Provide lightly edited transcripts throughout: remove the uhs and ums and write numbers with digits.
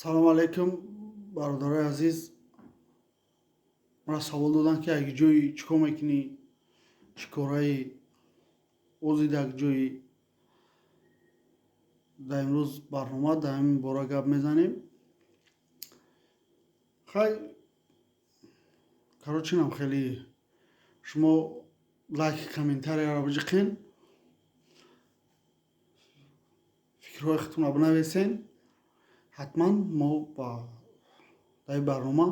салом алейкум, бародарои азиз. Мара савол доданд ки як ҷои чӣ кор мекунӣ, чӣ кораи ози як ҷои. Дар имрӯз барнома дар ҳамин бора гап мезанем. Хай карочинам хеле шумо лайки комментарияро биҷиқен, фикрҳои худтонро бинависен. ҳатман мо ба дар ин барнома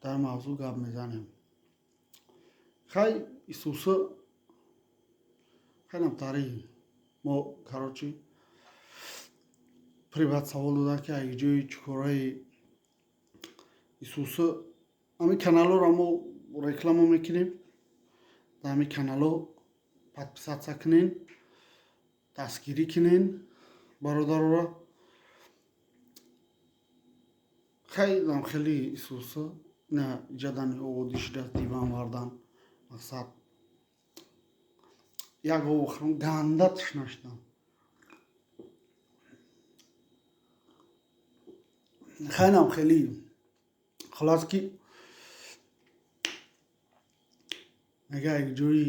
дар ин мавзӯъ гап мезанем. Хай исуса хеле тарих мо карочи приват савол доданд ки як ҷои чӣ кораи исуса. Ҳамин каналҳоро мо реклама мекунем. Дар ҳамин каналҳо подписатсия кунен, дастгирӣ кунен бародароро. Хайдам хеле исуса на ҷадани оводи шидат диван вардан мақсад як овохрам ганда тишна шудам. хайнам хеле халас ки агар як ҷои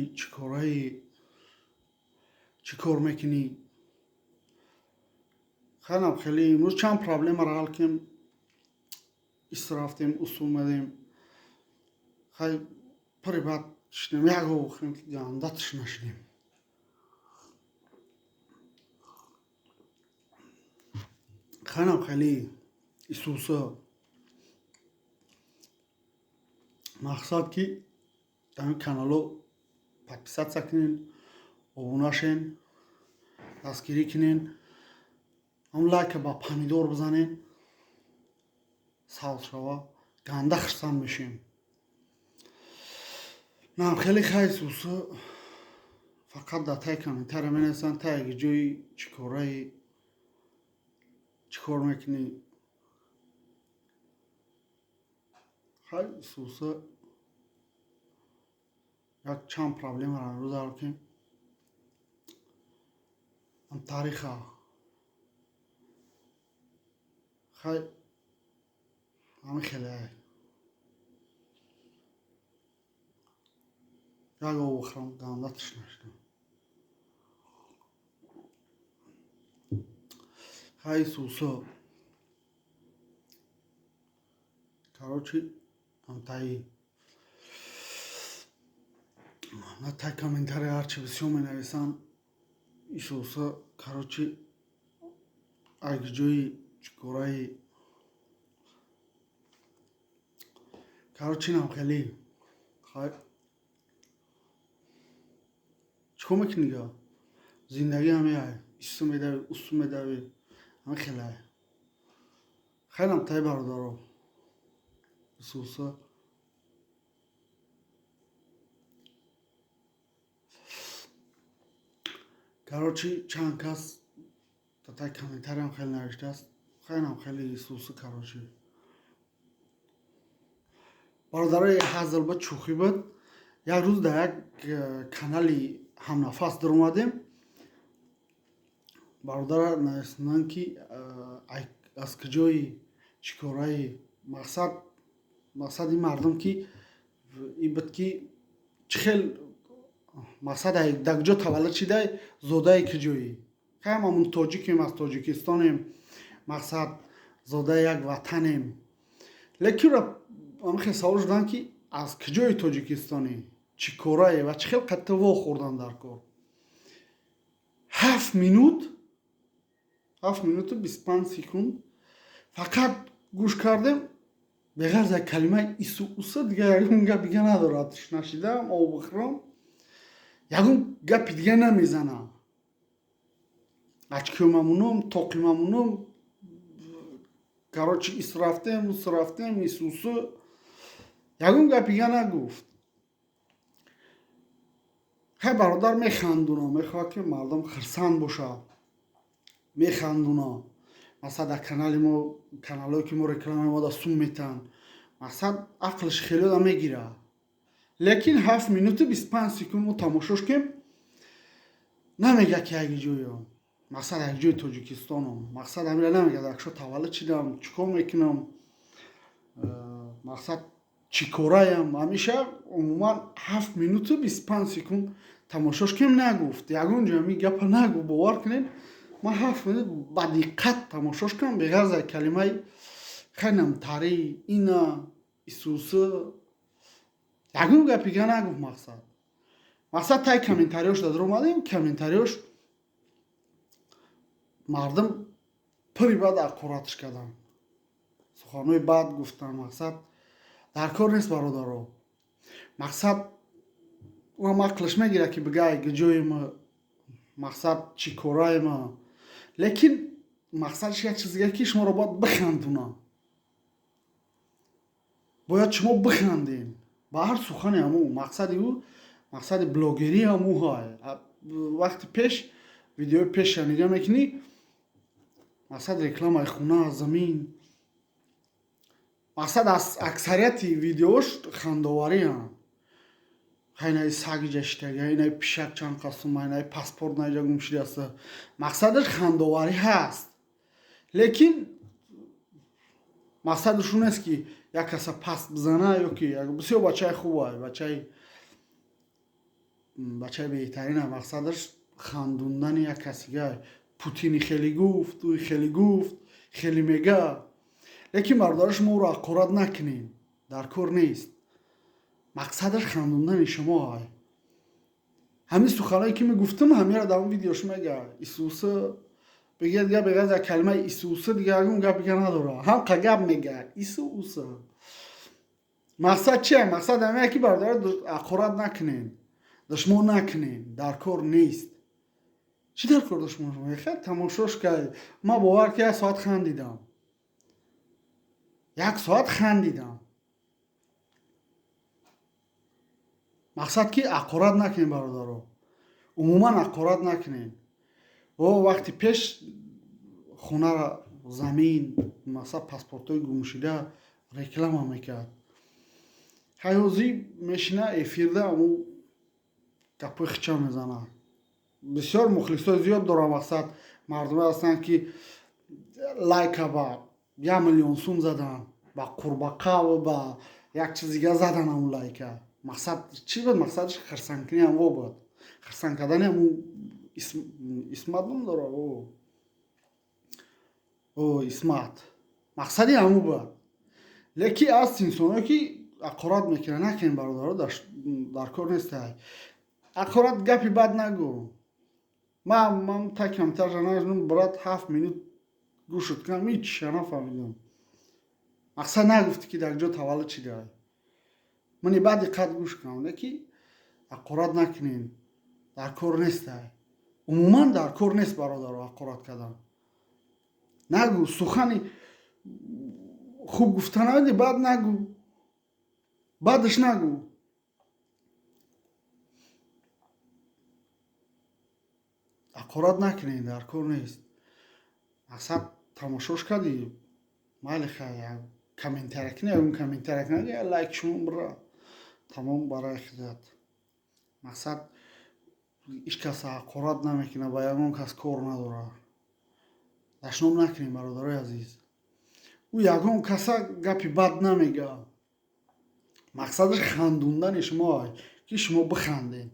чӣ кор мекунӣ. хайнам хеле имрӯз чанд проблемаро ҳал кунем. исто рафтем, усул медем. хай приват шудем, як овохрем ки ганда тишна шудем. хайнам хеле исуса мақсад ки дар ин каналҳо подписатсия кунен, обуна шен, дастгирӣ кунен, ҳам лайка ба помидор бизанен, савз шава ганда хурсанд мешем. нам хеле хай исуса фақат дар таи комментария менависанд та як ҷои чӣ кор мекунӣ. хай исуса як чанд проблемаро имрӯз ҳал кунем. ам тариха хай ҳамин хеле як овохрам ганда тишна шудам. хай исуса карочи таи комментария ҳарчи бисёр менависанд. исуса карочи як ҷои чӣ кораи карочи нам хеле хай чӣ кор мекунӣ га? Зиндагӣ ҳамин исто медавӣ, усул медавӣ, ҳамин хеле хайнам таи бародаро исуса карочи чанд кас дар таи комментариям хеле навиштааст. хайнам хеле исуса карочи бародарои ҳазилбад шӯхӣ буд. як рӯз дар як канали ҳамнафас даромадем. бародар нависонданд ки аз куҷои чӣ кораи мақсад ин мардум ки ин буд ки чӣ хел мақсад дар куҷо таваллуд шидай, зодаи куҷоӣ. хайм ҳамун тоҷикем, аз тоҷикистонем, мақсад зодаи як ватанем. лекин ҳамин хел савол шуданд ки аз куҷои тоҷикистонӣ, чӣ корае ва чӣ хел қатта вохӯрдан дар кор. 7 минуту 25 секунд фақат гӯш кардем. беғайр аз як калимаи исуса дигар ягон гапи дига надорад. тишна шидам, об бихӯрам, ягон гапи дига намезанам. ачкё мамунам, тоқӣ мамунам. карочи ис рафтем, исуса ягон гапи дига нагуфт. хай бародар механдуна, мехоҳад ки мардум хурсанд бошад, механдуна. масалан дар каналҳое ки мо реклама мемода сум метаҳанд. мақсад ақлиш хеле одам мегира. лекин 7 минуту 25 секунд мо тамошош кем намега ки як ҷоям. мақсад як ҷои Тоҷикистонам. Мақсад ҳамира намегӯяд якшо таваллуд шидам, чӣ кор мекунам, мақсад чӣ кораям. Ҳамеша умуман 7 минуту 25 секунд тамошош кем нагуфт. Ягон ҷо ҳамин гапа нагу, бовар кунед. Ман 7 минут ба диққат тамошош кардам, беғарз аз калимаи хелам тарӣ, ина, исуса. Ягон гапи дига нагуфт мақсад. Мақсад тай комментариёш дадро омадем, комментариёш мардум пури бад ҳақоратш карданд. Суханҳои бад гуфтанд. Мақсад дар кор нест бародаро. Мақсад ӯам ақлаш мегирад ки бигай гиҷоима, мақсад чӣ кораима. Лекин мақсадш як чиз дига ки шуморо бояд бихандонад. Бояд шумо биханден. Ба ҳар сухани ҳамун мақсади ӯ, мақсади блогерӣ ҳамун ҳай. Вақти пеш видеои пеш шанида мекунӣ, мақсад рекламаи хона, замин. Мақсад аксарияти видеош хандоварианд. Хайнаи саг иҷа шидаги, хайнаи пишак чанд қасм, хайнаи паспорт наиҷа гум шидааста. Мақсадаш хандоварӣ ҳаст. Лекин мақсадаш ӯ нест ки як каса паст бизана ё ки бисёр бачаи хубай, бачаи беҳтарина. Мақсадаш хандондани як касигай. Путини хеле гуфт, ӯи хеле гуфт, хеле мега. Лекин бародари шумо ӯро ҳақорат накунед. Дар кор нест. Мақсадаш хандондани шумо ай. Ҳамин суханҳое ки мегуфтам, ҳамеро дар он видеош мегӯяд. Исуса бигӯяд гап беғайр аз калимаи Исуса дига ягон гап дига надорад. ҳамқа гап мегӯяд. Исуса. Мақсад чия? Мақсад ҳамея ки бародаро ҳақорат накунед. Душмон накунед. Дар кор нест. Чӣ дар кор душмон шумо? Хеле тамошош кард. Ман бовар ки 1 соат хандидам. 1 соат хандидам. мақсад ки ҳақорат накунед бародаро. умуман ҳақорат накунед. вақти пеш хона, замин, мақсад паспортҳои гумшуда реклама мекард. ҳайозӣ мешина эфирда ҳамун гапҳои хича мезанад. бисёр мухлисои зиёд дорад. Мақсад мардуме ҳастанд ки лайка ба 1 миллион сум задан, ба қурбақа ва ба як чиз дига задан ҳамун лайка. мақсад чӣ буд? Мақсадаш хирсанкунӣ ҳамво буд. хирсан кардани ҳамун исмат ном дорад. исмат. мақсади ҳамун буд. лекин аст инсоное ки ҳақорат мекунад. накунед бародаро, дар кор нестай. ҳақорат гапи бад нагӯ. ман тай комментарша наждум, брат 7 минут гӯшт кардам, ҳичша нафаҳмидам. мақсад нагуфтӣ ки дар ҷо таваллуд шидае. мани баъд диққат гӯш кардам. лекин ҳақорат накунед. дар кор нестай. умуман дар кор нест бародаро ҳақорат кардан. нагӯ. сухани хуб гуфтанади бад нагӯ. бадаш нагӯ. ҳақорат накунед. дар кор нест. мақсад тамошош кардӣ, майли хай комментария кунӣ, ягон комментария кунӣ, лайк шумо бира тамом барои хизмат. мақсад ҳеҷ кас ҳақорат намекунад, ба ягон кас кор надорад. дашном накунед бародарои азиз. ӯ ягон каса гапи бад намегӯяд. мақсадаш хандондани шумо ай, ки шумо бихандед.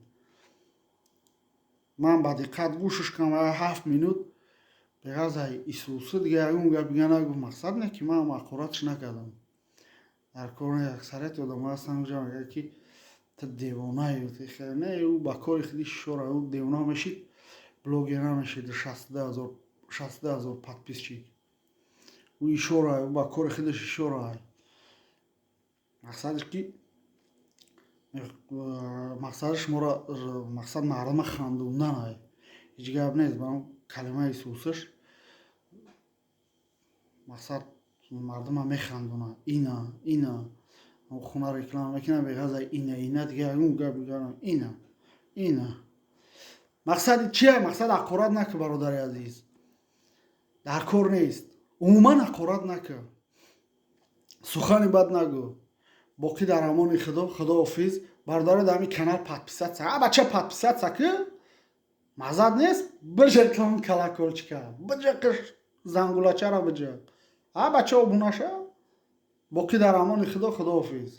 ман ба диққат гӯшш кардам. 7 минут беғарз аз Исуса дига ягон гап дига нагуфт. мақсад не ки ман ҳақоратш накардам. дар кор не. аксарияти одамҳо ҳастанд ҷо мегӯяд ки ту девонаи. не, ӯ ба кори худи шишора. ӯ девона мешид, блогер намешид. 60000 подписчик. ӯ ишора, ӯ ба кори худаш ишора. мақсадаш ки мақсадаш моро мақсад мардума хандондан ай. ҳеҷ гап нест. ба он калимаи Исусаш мақсад мардума механдонад. ина хона реклама мекунад, беғарз аз ина дига ягон гап дига ина. мақсади чия? мақсад ҳақорат накун бародари азиз. дар кор нест. умуман ҳақорат накун. сухани бад нагӯ. боқӣ дар амони худо. худоҳофиз. бародаро дар ҳамин канал подписатсия. бача подписатсия ки маззат нест? Бижа кун колокольчика, бижа қиш зангулачаро бижа. А бачаҳо бунаша боқӣ дар амони худо. Худоҳофиз.